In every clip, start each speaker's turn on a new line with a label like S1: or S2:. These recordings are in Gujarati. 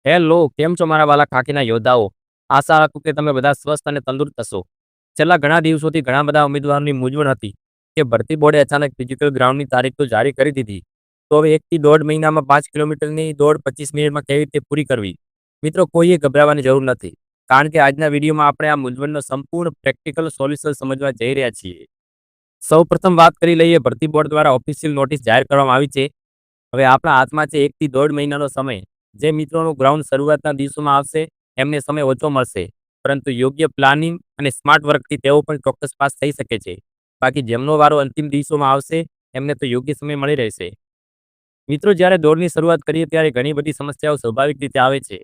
S1: હેલો, કેમ છો મારા વાલા ખાકીના યોદ્ધાઓ? આશા રાખું કે તમે બધા સ્વસ્થ અને તંદુરસ્ત હશો. છેલ્લા ઘણા દિવસોથી ઘણા બધા ઉમેદવારોની મૂંઝવણ હતી કે ભરતી બોર્ડે અચાનક ફિઝિકલ ગ્રાઉન્ડની તારીખ તો જારી કરી દીધી. તો હવે 1 થી દોઢ મહિનામાં 5 કિલોમીટરની દોડ 25 મિનિટમાં કેવી રીતે પૂરી કરવી? મિત્રો, કોઈએ ગભરાવાની જરૂર નથી. કારણ કે આજના વિડીયોમાં આપણે આ મૂંઝવણનો સંપૂર્ણ પ્રેક્ટિકલ સોલ્યુશન સમજવા જઈ રહ્યા છીએ. સૌપ્રથમ વાત કરી લઈએ, ભરતી બોર્ડ દ્વારા ઓફિશિયલ નોટિસ જાહેર કરવામાં આવી છે. હવે આપણા હાથમાં છે 1 થી દોઢ મહિનાનો સમય. જે મિત્રોનું ગ્રાઉન્ડ શરૂઆતના દિવસોમાં આવશે, એમને સમય ઓછો મળશે. પરંતુ યોગ્ય પ્લાનિંગ અને સ્માર્ટ વર્કથી તેઓ પણ ચોક્કસ પાસ થઈ શકે છે. બાકી જેમનો વારો અંતિમ દિવસોમાં આવશે, એમને તો યોગ્ય સમય મળી રહેશે. મિત્રો, જ્યારે દોડની શરૂઆત કરીએ ત્યારે ઘણી બધી સમસ્યાઓ સ્વાભાવિક રીતે આવે છે.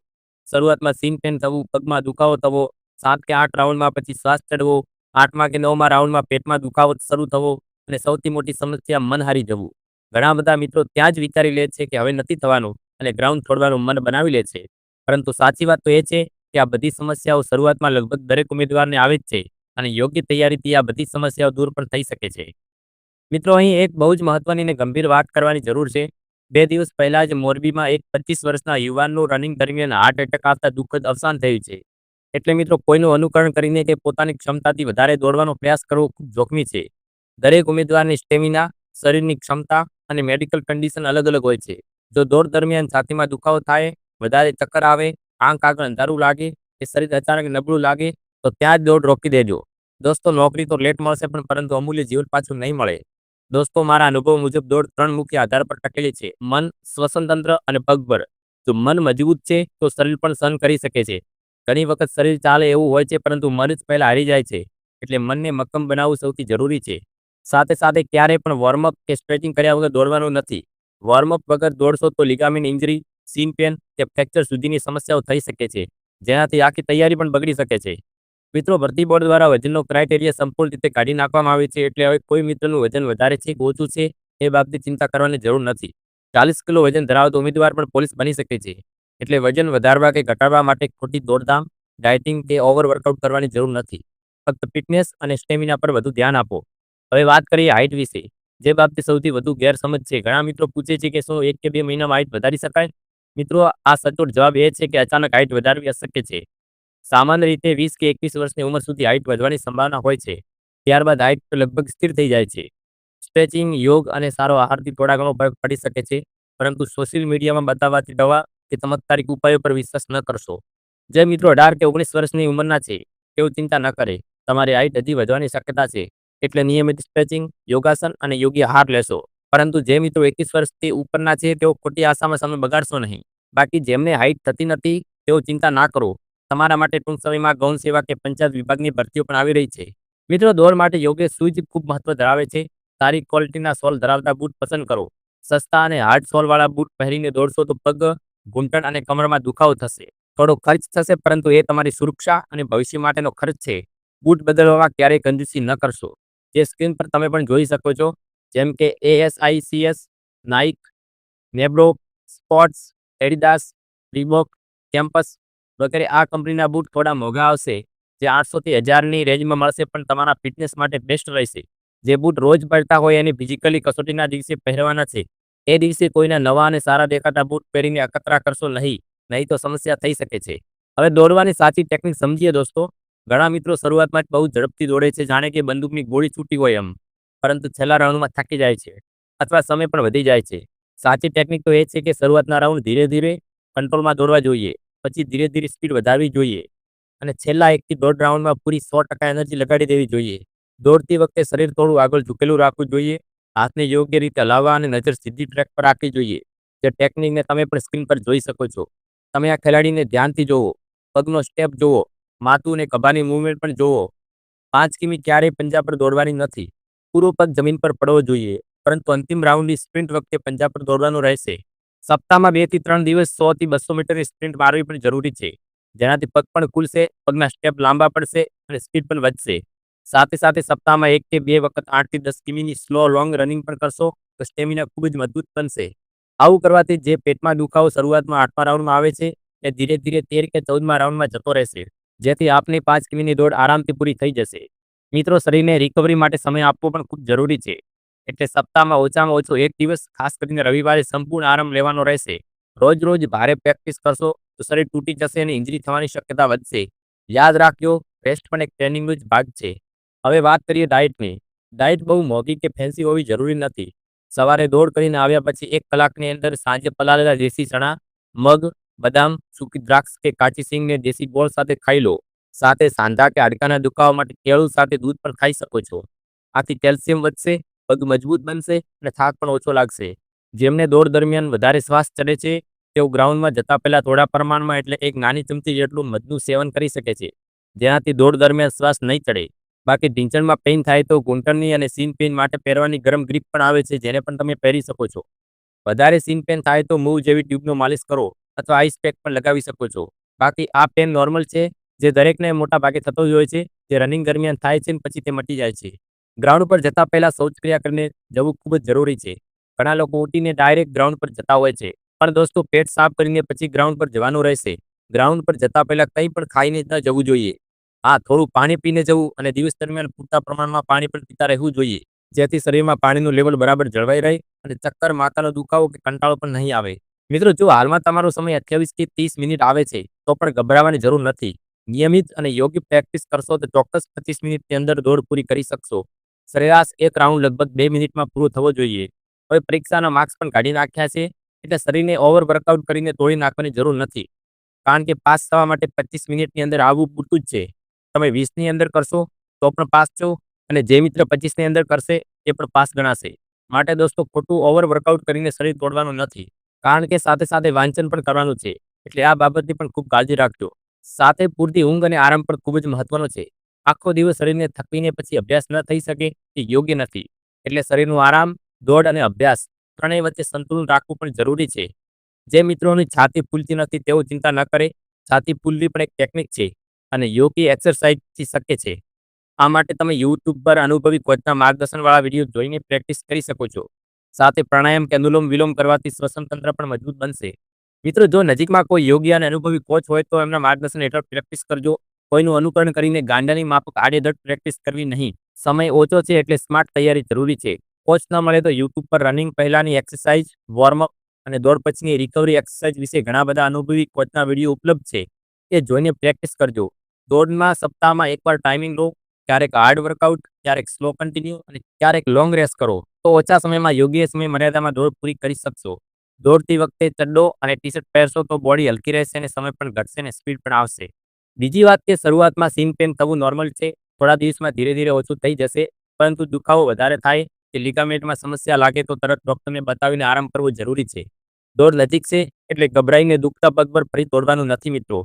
S1: શરૂઆતમાં સીન પેન થવું, પગમાં દુખાવો થવો, 7 કે 8 રાઉન્ડમાં પછી શ્વાસ ચડવો, 8મા કે 9મા રાઉન્ડમાં પેટમાં દુખાવો શરૂ થવો અને સૌથી મોટી સમસ્યા મન હારી જવું. ઘણા બધા મિત્રો ત્યાં જ વિચારી લે છે કે હવે નથી થવાનું અને ગ્રાઉન્ડ છોડવાનું મન બનાવી લે છે. પરંતુ સાચી વાત તો એ છે કે આ બધી સમસ્યાઓ શરૂઆતમાં લગભગ દરેક ઉમેદવારને આવે જ છે અને યોગ્ય તૈયારીથી આ બધી સમસ્યાઓ દૂર પણ થઈ શકે છે. મિત્રો, અહીં એક બહુ જ મહત્વની અને ગંભીર વાત કરવાની જરૂર છે. 2 દિવસ પહેલા જ મોરબીમાં એક 25 વર્ષના યુવાનનું રનિંગ દરમિયાન હાર્ટ એટેક આવતા દુઃખદ અવસાન થયું છે. એટલે મિત્રો, કોઈનું અનુકરણ કરીને કે પોતાની ક્ષમતાથી વધારે દોડવાનો પ્રયાસ કરવો ખૂબ જોખમી છે. દરેક ઉમેદવારની સ્ટેમિના, શરીરની ક્ષમતા અને મેડિકલ કન્ડિશન અલગ-અલગ હોય છે. જો દોડ દરમિયાન છાતીમાં દુખાવો થાય, વધારે ચક્કર આવે, આંખ આગળ અંધારું લાગે કે શરીર અચાનક નબળું લાગે, તો ત્યાં જ દોડ રોકી દેજો. દોસ્તો, નોકરી તો લેટ મળશે પરંતુ અમૂલ્ય જીવન પાછું નહીં મળે. દોસ્તો, મારા અનુભવ મુજબ દોડ 3 મુખ્ય આધાર પર ટકેલી છે: મન, શ્વસન તંત્ર અને પગબળ. જો મન મજબૂત છે તો શરીર પણ સહન કરી શકે છે. ઘણી વખત શરીર ચાલે એવું હોય છે પરંતુ મન જ પહેલા હારી જાય છે. એટલે મનને મક્કમ બનાવવું સૌથી જરૂરી છે. સાથે સાથે ક્યારેય પણ વોર્મઅપ કે સ્ટ્રેચિંગ કર્યા વગર દોડવાનું નથી. વોર્મઅપ વગર દોડશો તો લિગામેન્ટ ઇન્જરી, સીન પેન કે ફ્રેક્ચર સુધીની સમસ્યાઓ થઈ શકે છે, જેનાથી આખી તૈયારી પણ બગડી શકે છે. મિત્રો, ભરતી બોર્ડ દ્વારા વજનનો ક્રાઇટેરિયા સંપૂર્ણ રીતે કાઢી નાખવામાં આવે છે. એટલે હવે કોઈ મિત્રનું વજન વધારે છે કે ઓછું છે એ બાબતે ચિંતા કરવાની જરૂર નથી. 40 કિલો વજન ધરાવતો ઉમેદવાર પણ પોલીસ બની શકે છે. એટલે વજન વધારવા કે ઘટાડવા માટે ખોટી દોડધામ, ડાયટિંગ કે ઓવર વર્કઆઉટ કરવાની જરૂર નથી. ફક્ત ફિટનેસ અને સ્ટેમિના પર વધુ ધ્યાન આપો. હવે વાત કરીએ હાઇટ વિશે, જે બાબતે સૌથી વધુ ગેરસમજ છે. ઘણા મિત્રો પૂછે છે કે શું 1 કે 2 મહિનામાં હાઇટ વધારી શકાય? મિત્રો, આ સચોટ જવાબ એ છે કે અચાનક હાઇટ વધારવી અશક્ય છે. સામાન્ય રીતે 20 કે 21 વર્ષની ઉંમર સુધી હાઇટ વધવાની સંભાવના હોય છે. ત્યારબાદ હાઇટ લગભગ સ્થિર થઈ જાય છે. સ્ટ્રેચિંગ, યોગ અને સારો આહારથી થોડા ઘણો ફરક પડી શકે છે. પરંતુ સોશિયલ મીડિયામાં બતાવાતી દવા કે ચમત્કારિક ઉપાયો પર વિશ્વાસ ન કરશો. જે મિત્રો 18 કે 19 વર્ષની ઉંમરના છે, તેઓ ચિંતા ન કરે. તમારી હાઇટ હજી વધવાની શક્યતા છે. એટલે નિયમિત સ્ટ્રેચિંગ, યોગાસન અને યોગ્ય આહાર લેશો. પરંતુ જે મિત્રો 21 વર્ષથી ઉપરના છે, તેઓ ખોટી આશામાં સમય બગાડશો નહીં. બાકી જેમને હાઇટ થતી નથી, તેઓ ચિંતા ના કરો. તમારા માટે ટૂંક સમયમાં ગૌણ સેવા કે પંચાયત વિભાગની ભરતીઓ પણ આવી રહી છે. મિત્રો, દોડ માટે યોગ્ય શૂઝ ખૂબ મહત્વ ધરાવે છે. સારી ક્વોલિટીના સોલ ધરાવતા બૂટ પસંદ કરો. સસ્તા અને હાર્ડ સોલવાળા બૂટ પહેરીને દોડશો તો પગ, ઘૂંટણ અને કમરમાં દુખાવો થશે. થોડો ખર્ચ થશે પરંતુ એ તમારી સુરક્ષા અને ભવિષ્ય માટેનો ખર્ચ છે. બૂટ બદલવામાં ક્યારેય કંજૂસી ન કરશો. જે સ્ક્રીન પર તમે પણ જોઈ શકો છો, જેમ કે ASICS, નાઇક, નેબ્રો, સ્પોર્ટ્સ, એડિડાસ, રીબોક, કેમ્પસ વગેરે આ કંપનીના બૂટ થોડા મોંઘા આવશે. જે 800 થી 1000ની રેન્જમાં મળશે પણ તમારા ફિટનેસ માટે બેસ્ટ રહેશે. જે બૂટ રોજ પહેરતા હોય અને ફિઝિકલી કસોટીના દિવસે પહેરવાના છે, એ દિવસે કોઈના નવા અને સારા દેખાતા બૂટ પહેરીને અખતરા કરશો નહીં તો સમસ્યા થઈ શકે છે. હવે દોડવાની સાચી ટેકનિક સમજીએ દોસ્તો. ઘણા મિત્રો શરૂઆતમાં જ બહુ ઝડપથી દોડે છે, જાણે કે બંદૂકની ગોળી છૂટી હોય એમ. પરંતુ છેલ્લા રાઉન્ડમાં થાકી જાય છે અથવા સમય પણ વધી જાય છે. સાચી ટેકનિક તો એ છે કે શરૂઆતના રાઉન્ડ ધીરે-ધીરે કંટ્રોલમાં દોડવા જોઈએ. પછી ધીરે-ધીરે સ્પીડ વધારવી જોઈએ અને છેલ્લા 1 થી દોઢ રાઉન્ડમાં પૂરી 100% એનર્જી લગાડી દેવી જોઈએ. દોડતી વખતે શરીર થોડું આગળ ઝૂકેલું રાખવું જોઈએ. હાથને યોગ્ય રીતે હલાવવા અને નજર સીધી ટ્રેક પર રાખવી જોઈએ. જે ટેકનિકને તમે પણ સ્ક્રીન પર જોઈ શકો છો. તમે આ ખેલાડીને ધ્યાનથી જોવો, પગનો સ્ટેપ જોવો, માથું અને ખભાની મૂવમેન્ટ પણ જોવો. 5 કિમી ક્યારેય પંજા પર દોડવાની નથી. પૂરો પગ જમીન પર પડવો જોઈએ. પરંતુ અંતિમ રાઉન્ડની સ્પ્રિન્ટ વખતે પંજા પર દોડવાનું રહેશે. સપ્તાહમાં 2 થી 3 દિવસ 100 થી 200 મીટરની સ્પ્રિન્ટ મારવી પણ જરૂરી છે. જેનાથી પગ પણ ખુલશે, પગના સ્ટેપ લાંબા પડશે અને સ્પીડ પણ વધશે. સાથે સાથે સપ્તાહમાં 1 કે 2 વખત 8 થી 10 કિમીની સ્લો લોંગ રનિંગ પણ કરશો તો સ્ટેમિના ખૂબ જ મજબૂત બનશે. આવું કરવાથી જે પેટમાં દુખાવો શરૂઆતમાં 8મા રાઉન્ડમાં આવે છે, એ ધીરે-ધીરે 13 કે 14મા રાઉન્ડમાં જતો રહેશે. જેથી આપની 5 કિમીની દોડ આરામથી પૂરી થઈ જશે. મિત્રો, શરીરને રિકવરી માટે સમય આપવો પણ ખૂબ જરૂરી છે. એટલે સપ્તાહમાં ઓછામાં ઓછો 1 દિવસ, ખાસ કરીને રવિવારે સંપૂર્ણ આરામ લેવાનો રહેશે. રોજ રોજ ભારે પ્રેક્ટિસ કરશો તો શરીર તૂટી જશે અને ઇન્જરી થવાની શક્યતા વધશે. યાદ રાખજો, રેસ્ટ પણ એક ટ્રેનિંગનો જ ભાગ છે. હવે વાત કરીએ ડાયટની. ડાયટ બહુ મોંઘી કે ફેન્સી હોવી જરૂરી નથી. સવારે દોડ કરીને આવ્યા પછી 1 કલાકની અંદર સાંજે પલાળેલા દેશી ચણા, મગ, બદામ, સૂકી દ્રાક્ષ કે કાચી સિંગને દેશી ગોળ સાથે ખાઈ લો. સાથે સાંધા કે હાડકાના દુખાવા માટે કેળું સાથે દૂધ પણ ખાઈ શકો છો. આથી કેલ્શિયમ વધશે, પગ મજબૂત બનશે અને થાક પણ ઓછો લાગશે. જેમને દોડ દરમિયાન વધારે શ્વાસ ચડે છે તેઓ ગ્રાઉન્ડમાં જતા પહેલા થોડા પ્રમાણમાં એટલે 1 નાની ચમચી જેટલું મધનું સેવન કરી શકે છે, જેનાથી દોડ દરમિયાન શ્વાસ નહીં ચડે. બાકી ઢીંચણમાં પેઇન થાય તો ઘૂંટણની અને સીન પેઇન માટે પહેરવાની ગરમ ગ્રીપ પણ આવે છે, જેને પણ તમે પહેરી શકો છો. વધારે સીન પેન થાય તો મૂવ જેવી ટ્યુબનો માલિશ કરો અથવા આઈસ પેક પણ લગાવી શકો છો. બાકી આ પેન નોર્મલ છે, જે દરેકને મોટા ભાગે થતો જ હોય છે, જે રનિંગ દરમિયાન થાય છે અને પછી તે મટી જાય છે. ગ્રાઉન્ડ પર જતા પહેલા શૌચક્રિયા કરીને જવું ખૂબ જ જરૂરી છે. ઘણા લોકો ઉઠીને ડાયરેક્ટ ગ્રાઉન્ડ પર જતા હોય છે, પણ દોસ્તો પેટ સાફ કરીને પછી ગ્રાઉન્ડ પર જવાનું રહેશે. ગ્રાઉન્ડ પર જતા પહેલા કંઈ પણ ખાઈને ન જવું જોઈએ. હા, થોડું પાણી પીને જવું અને દિવસ દરમિયાન પૂરતા પ્રમાણમાં પાણી પણ પીતા રહેવું જોઈએ, જેથી શરીરમાં પાણીનું લેવલ બરાબર જળવાઈ રહે અને ચક્કર, માથાનો દુખાવો કે કંટાળો પણ નહીં આવે. મિત્રો, જો હાલમાં તમારો સમય 28 થી 30 મિનિટ આવે છે તો પણ ગભરાવાની જરૂર નથી. નિયમિત અને યોગ્ય પ્રેક્ટિસ કરશો તો ચોક્કસ 25 મિનિટની અંદર દોડ પૂરી કરી શકશો. સરેરાશ એક રાઉન્ડ લગભગ 2 મિનિટમાં પૂરો થવો જોઈએ. હવે પરીક્ષાના માર્ક્સ પણ કાઢી નાખ્યા છે, એટલે શરીરને ઓવર વર્કઆઉટ કરીને તોડી નાખવાની જરૂર નથી. કારણ કે પાસ થવા માટે 25 મિનિટની અંદર આવવું પૂરતું જ છે. તમે 20ની અંદર કરશો તો પણ પાસ છો અને જે મિત્ર 25ની અંદર કરશે એ પણ પાસ ગણાશે. માટે દોસ્તો, ખોટું ઓવર વર્કઆઉટ કરીને શરીર તોડવાનું નથી. કારણ કે સાથે સાથે વાંચન પણ કરવાનું છે, એટલે આ બાબતની પણ ખૂબ કાળજી રાખજો. સાથે પૂરતી ઊંઘ અને આરામ પણ ખૂબ જ મહત્વનો છે. આખો દિવસ શરીરને થકવીને પછી અભ્યાસ ન થઈ શકે તે યોગ્ય નથી. એટલે શરીરનું આરામ, દોડ અને અભ્યાસ ત્રણેય વચ્ચે સંતુલન રાખવું પણ જરૂરી છે. જે મિત્રોની છાતી ફૂલતી નથી તેઓ ચિંતા ન કરે. છાતી ફૂલવી પણ એક ટેકનિક છે અને યોગ્ય એક્સરસાઇઝથી શક્ય છે. આ માટે તમે YouTube પર અનુભવી કોચના માર્ગદર્શનવાળા વિડીયો જોઈને પ્રેક્ટિસ કરી શકો છો. સાથે પ્રાણાયામ કે અનુલોમ વિલોમ કરવાથી શ્વસન તંત્ર પણ મજબૂત બનશે. મિત્રો, જો નજીકમાં કોઈ યોગ્ય અને અનુભવી કોચ હોય તો એમના માર્ગદર્શન હેઠળ પ્રેક્ટિસ કરજો. કોઈનું અનુકરણ કરીને ગાંડાની માફક આડેધડ પ્રેક્ટિસ કરવી નહીં. સમય ઓછો છે એટલે સ્માર્ટ તૈયારી જરૂરી છે. કોચ ન મળે તો YouTube પર રનિંગ પહેલાની એક્સરસાઇઝ, વોર્મઅપ અને દોડ પછીની રિકવરી એક્સરસાઇઝ વિશે ઘણા બધા અનુભવી કોચના વિડીયો ઉપલબ્ધ છે. એ જોઈને પ્રેક્ટિસ કરજો. દોડમાં સપ્તાહમાં એકવાર ટાઈમિંગ લો. ક્યારેક હાર્ડ વર્કઆઉટ, ક્યારેક સ્લો કન્ટિન્યુ અને ક્યારેક લોંગ રેસ કરો તો ઓછા સમયમાં યોગ્ય સમય મર્યાદામાં દોડ પૂરી કરી શકશો. દોડતી વખતે ચડ્ડો અને ટી-શર્ટ પહેરશો તો બોડી હલકી રહેશે અને સમય પણ ઘટશે અને સ્પીડ પણ આવશે. બીજી વાત કે શરૂઆતમાં સીન પેન થવું નોર્મલ છે. થોડા દિવસમાં ધીરે ધીરે ઓછું થઈ જશે, પરંતુ દુખાવો વધારે થાય કે લિગામેન્ટમાં સમસ્યા લાગે તો તરત ડૉક્ટરને બતાવીને આરામ કરવો જરૂરી છે. દોડ નજીક છે એટલે ગભરાઈને દુખતા પગ પર ફરી દોડવાનું નથી મિત્રો,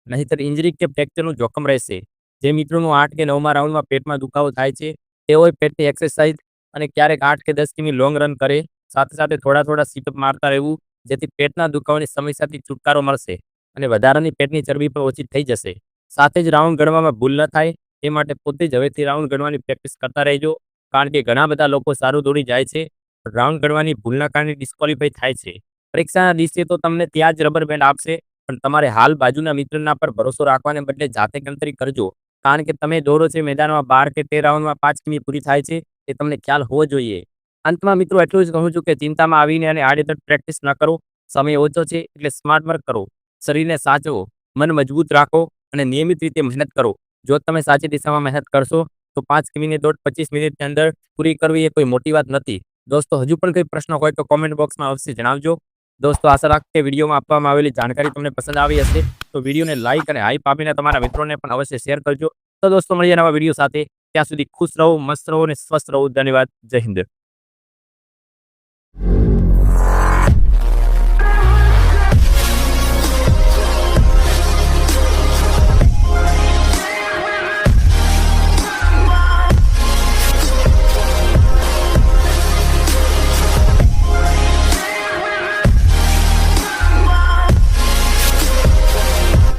S1: નહીંતર ઇન્જરી કે ફ્રેક્ચરનું જોખમ રહેશે. જે મિત્રોનું 8 કે 9મા રાઉન્ડમાં પેટમાં દુખાવો થાય છે તેઓએ પેટની એક્સરસાઇઝ અને ક્યારેક 8 કે 10 કિમી લોંગ રન કરે. સાથે સાથે થોડા થોડા સીટઅપ મારતા રહેવું, જેથી પેટના દુખાવાની સમસ્યાથી છુટકારો મળશે અને વધારાની પેટની ચરબી પણ ઓછી થઈ જશે. સાથે જ રાઉન્ડ ગણવામાં ભૂલ ન થાય તે માટે પોતે જ હવેથી રાઉન્ડ ગણવાની પ્રેક્ટિસ કરતા રહેજો. કારણ કે ઘણા બધા લોકો સારું દોડી જાય છે, પણ રાઉન્ડ ગણવાની ભૂલના કારણે ડિસ્ક્વોલિફાઈ થાય છે. પરીક્ષાના દિવસે તો તમને ત્યાં જ રબર બેન્ડ આપશે, પણ તમારે હાલ બાજુના મિત્રના પર ભરોસો રાખવાને બદલે જાતે ગણતરી કરજો. કારણ કે તમે દોડો છો મેદાનમાં 12 કે 13 રાઉન્ડમાં 5 કિમી પૂરી થાય છે, એ તમને ખ્યાલ હોવો જોઈએ. અંતમાં મિત્રો એટલું જ કહું છું કે ચિંતામાં આવીને અને આડેધડ પ્રેક્ટિસ ન કરો. સમય ઓછો છે એટલે સ્માર્ટ વર્ક કરો. શરીરને સાચવો, મન મજબૂત રાખો અને નિયમિત રીતે મહેનત કરો. જો તમે સાચી દિશામાં મહેનત કરશો તો 5 કિમીની દોડ 25 મિનિટની અંદર પૂરી કરવી એ કોઈ મોટી વાત નથી. દોસ્તો, હજુ પણ કોઈ પ્રશ્ન હોય તો કોમેન્ટ બોક્સમાં અવશ્ય જણાવજો. દોસ્તો, આશા રાખું કે વિડીયોમાં આપવામાં આવેલી જાણકારી તમને પસંદ આવી હશે. તો વિડીયોને લાઇક અને હાઈપ આપીને તમારા મિત્રોને પણ અવશ્ય શેર કરજો. તો દોસ્તો, મળીએ નવા વિડીયો સાથે. ત્યાં સુધી ખુશ રહો, મસ્ત રહો અને સ્વસ્થ રહો. ધન્યવાદ. જય હિન્દ.